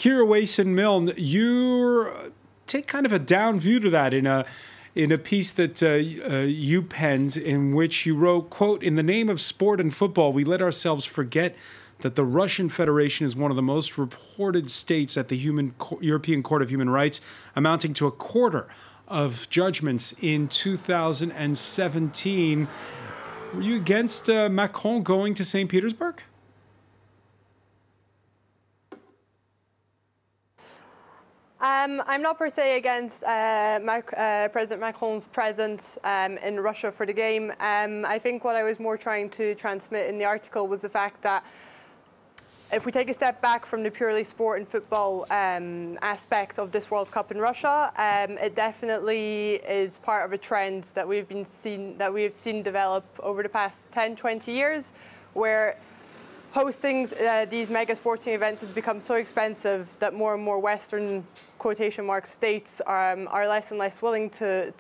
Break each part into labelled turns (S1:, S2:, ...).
S1: Kira Wason-Milne, you take kind of a down view to that in a piece that you penned, in which you wrote, quote, "In the name of sport and football, we let ourselves forget that the Russian Federation is one of the most reported states at the European Court of Human Rights, amounting to a quarter of judgments in 2017. Were you against Macron going to St. Petersburg?
S2: I'm not per se against President Macron's presence in Russia for the game. I think what I was more trying to transmit in the article was the fact that if we take a step back from the purely sport and football aspect of this World Cup in Russia, it definitely is part of a trend that we have seen develop over the past 10, 20 years, where hosting these mega sporting events has become so expensive that more and more Western quotation mark states are less and less willing to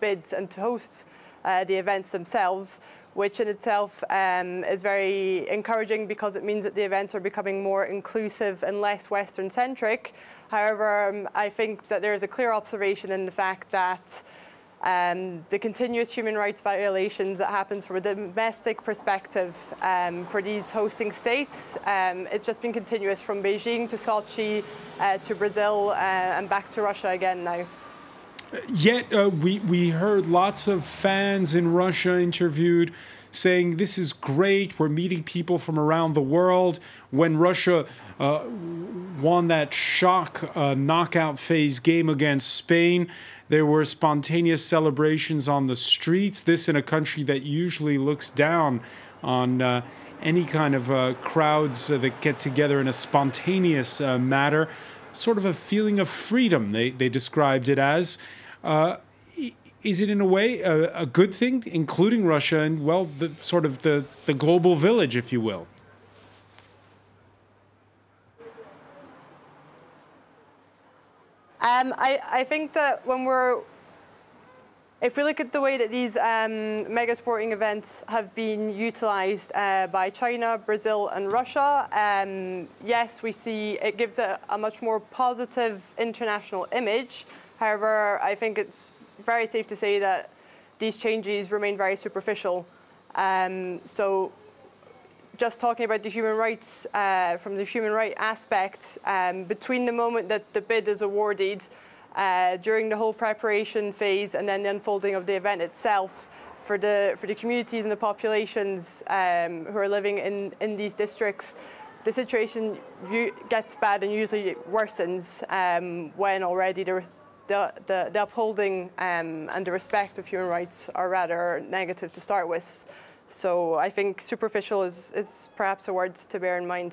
S2: bid and to host the events themselves, which in itself is very encouraging because it means that the events are becoming more inclusive and less Western-centric. However, I think that there is a clear observation in the fact that the continuous human rights violations that happens from a domestic perspective for these hosting states, it's just been continuous from Beijing to Sochi to Brazil and back to Russia again now.
S1: Yet we heard lots of fans in Russia interviewed saying this is great, we're meeting people from around the world. When Russia won that shock knockout phase game against Spain, there were spontaneous celebrations on the streets. This in a country that usually looks down on any kind of crowds that get together in a spontaneous manner. Sort of a feeling of freedom, they described it as. Is it in a way a good thing, including Russia and, well, the sort of the global village, if you will?
S2: I think that if we look at the way that these mega sporting events have been utilized by China, Brazil and Russia, yes, we see it gives a much more positive international image. However, I think it's very safe to say that these changes remain very superficial. So just talking about the human rights, from the human right aspect, between the moment that the bid is awarded, during the whole preparation phase and then the unfolding of the event itself, for the communities and the populations who are living in these districts, the situation gets bad and usually worsens when already the upholding and the respect of human rights are rather negative to start with. So I think superficial is perhaps a word to bear in mind.